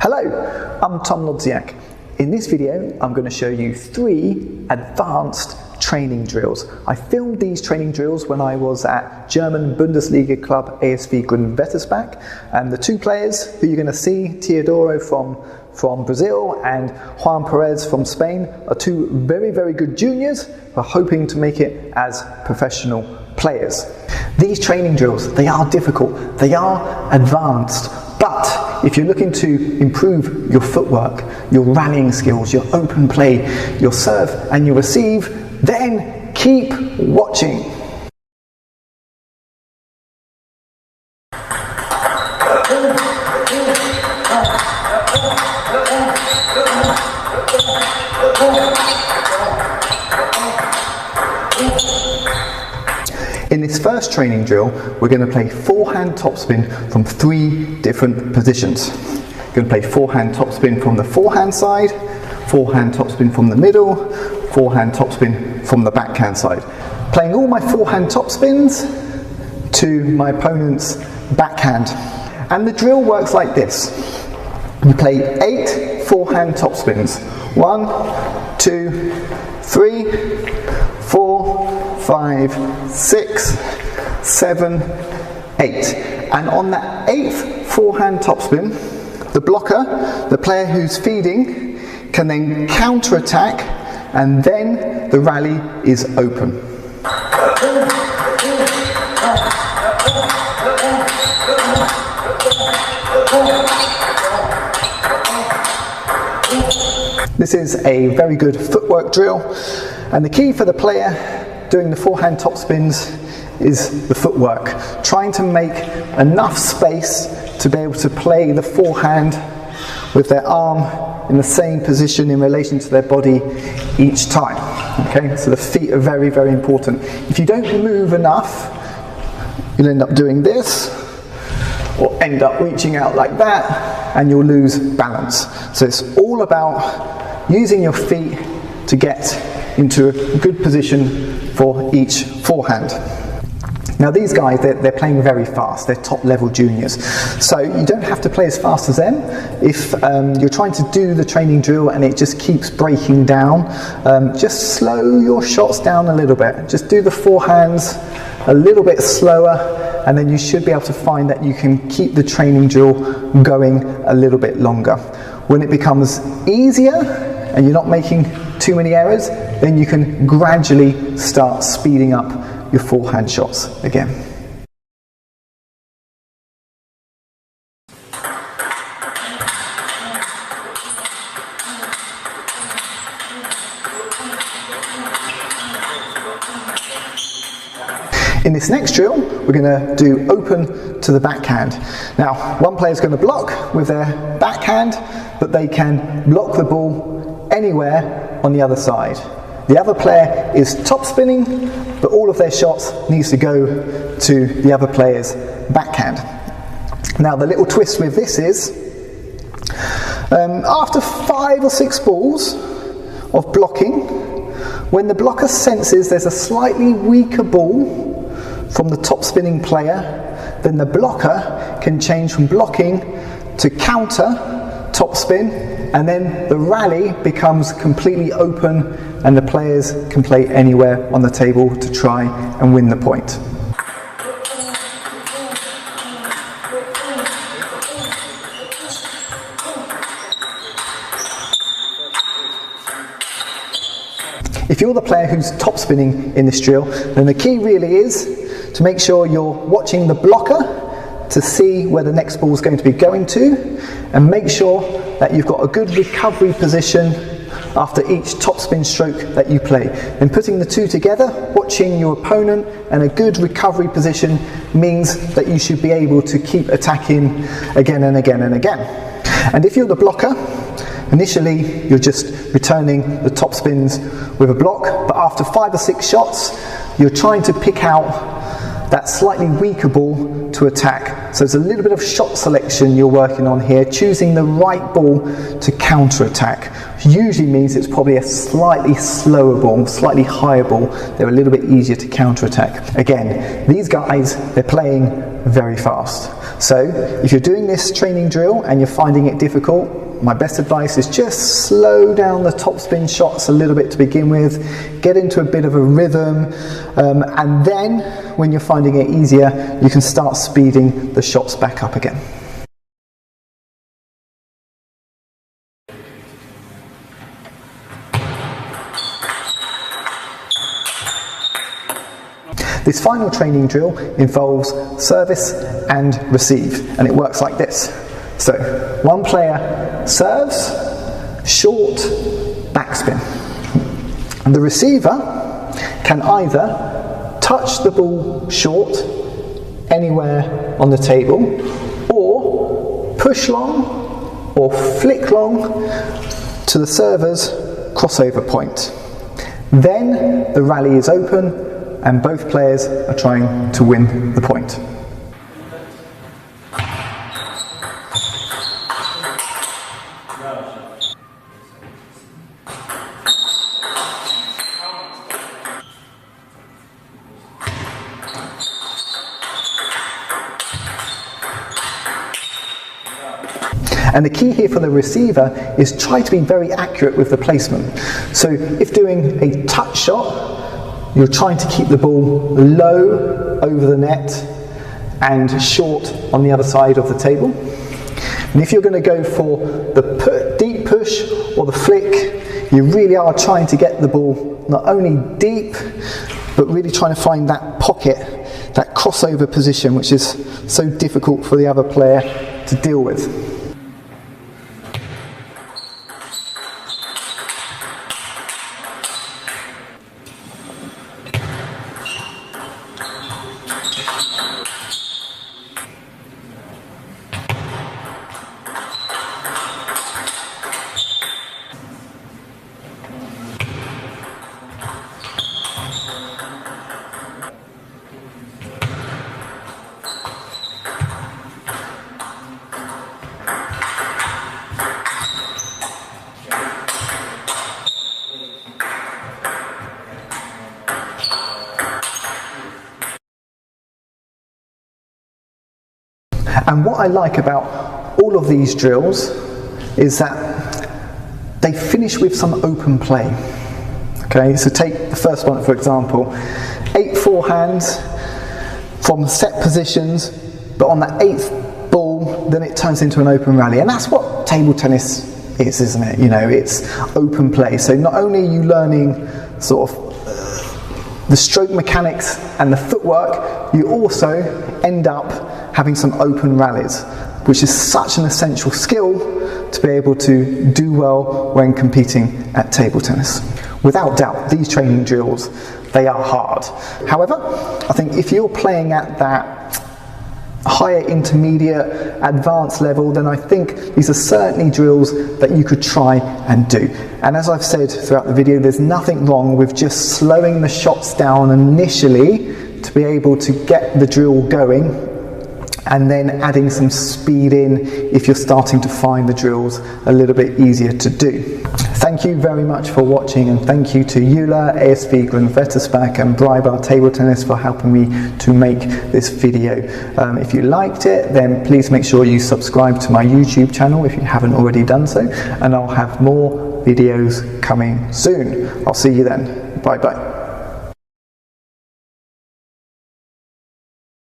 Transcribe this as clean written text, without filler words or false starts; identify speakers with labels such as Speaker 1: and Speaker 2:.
Speaker 1: Hello, I'm Tom Lodziak. In this video, I'm going to show you 3 advanced training drills. I filmed these training drills when I was at German Bundesliga club ASV Grünwettersbach, and the 2 players who you're going to see, Teodoro from Brazil and Juan Perez from Spain, are 2 very good juniors who are hoping to make it as professional players. These training drills, they are difficult, they are advanced, but if you're looking to improve your footwork, your rallying skills, your open play, your serve and your receive, then keep watching. In this first training drill, we're going to play forehand topspin from 3 different positions. We're going to play forehand topspin from the forehand side, forehand topspin from the middle, forehand topspin from the backhand side. Playing all my forehand topspins to my opponent's backhand. And the drill works like this. You play 8 forehand topspins. 1, 2, 3, 4, 5, 6, 7, 8. And on that 8th forehand topspin, the blocker, the player who's feeding, can then counter-attack, and then the rally is open. This is a very good footwork drill, and the key for the player doing the forehand topspins is the footwork. Trying to make enough space to be able to play the forehand with their arm in the same position in relation to their body each time. Okay, so the feet are very important. If you don't move enough, you'll end up doing this, or end up reaching out like that, and you'll lose balance. So it's all about using your feet to get into a good position for each forehand. Now these guys, they're playing very fast, they're top level juniors, so you don't have to play as fast as them. If you're trying to do the training drill and it just keeps breaking down, just slow your shots down a little bit. Just do the forehands a little bit slower, and then you should be able to find that you can keep the training drill going a little bit longer. When it becomes easier and you're not making too many errors, then you can gradually start speeding up your forehand shots again. In this next drill, we're going to do open to the backhand. Now, one player is going to block with their backhand, but they can block the ball anywhere on the other side. The other player is top spinning, but all of their shots needs to go to the other player's backhand. Now the little twist with this is, after 5 or 6 balls of blocking, when the blocker senses there's a slightly weaker ball from the top spinning player, then the blocker can change from blocking to counter top spin, and then the rally becomes completely open and the players can play anywhere on the table to try and win the point. If you're the player who's top spinning in this drill, then the key really is to make sure you're watching the blocker to see where the next ball is going to be going to, and make sure that you've got a good recovery position after each topspin stroke that you play. Then putting the 2 together, watching your opponent, and a good recovery position means that you should be able to keep attacking again and again and again. And if you're the blocker, initially you're just returning the top spins with a block, but after 5 or 6 shots, you're trying to pick out that slightly weaker ball to attack. So there's a little bit of shot selection you're working on here, choosing the right ball to counter-attack. Usually means it's probably a slightly slower ball, slightly higher ball. They're a little bit easier to counter-attack. Again, these guys, they're playing very fast. So if you're doing this training drill and you're finding it difficult, my best advice is just slow down the topspin shots a little bit to begin with, get into a bit of a rhythm, and then when you're finding it easier, you can start speeding the shots back up again. This final training drill involves service and receive, and it works like this. So, one player serves, short, backspin. And the receiver can either touch the ball short anywhere on the table, or push long or flick long to the server's crossover point. Then the rally is open and both players are trying to win the point. And the key here for the receiver is try to be very accurate with the placement. So if doing a touch shot, you're trying to keep the ball low over the net and short on the other side of the table. And if you're going to go for the deep push or the flick, you really are trying to get the ball not only deep, but really trying to find that pocket, that crossover position, which is so difficult for the other player to deal with. And what I like about all of these drills is that they finish with some open play. Okay, so take the first one for example, 8 forehands from set positions, but on the 8th ball, then it turns into an open rally. And that's what table tennis is, isn't it? You know, it's open play. So not only are you learning sort of the stroke mechanics and the footwork, you also end up having some open rallies, which is such an essential skill to be able to do well when competing at table tennis. Without doubt, these training drills, they are hard. However, I think if you're playing at that higher intermediate, advanced level, then I think these are certainly drills that you could try and do. And as I've said throughout the video, there's nothing wrong with just slowing the shots down initially to be able to get the drill going, and then adding some speed in if you're starting to find the drills a little bit easier to do. Thank you very much for watching, and thank you to Eula, ASV Grundwettersbach and Breibar Table Tennis for helping me to make this video. If you liked it, then please make sure you subscribe to my YouTube channel if you haven't already done so, and I'll have more videos coming soon. I'll see you then. Bye bye.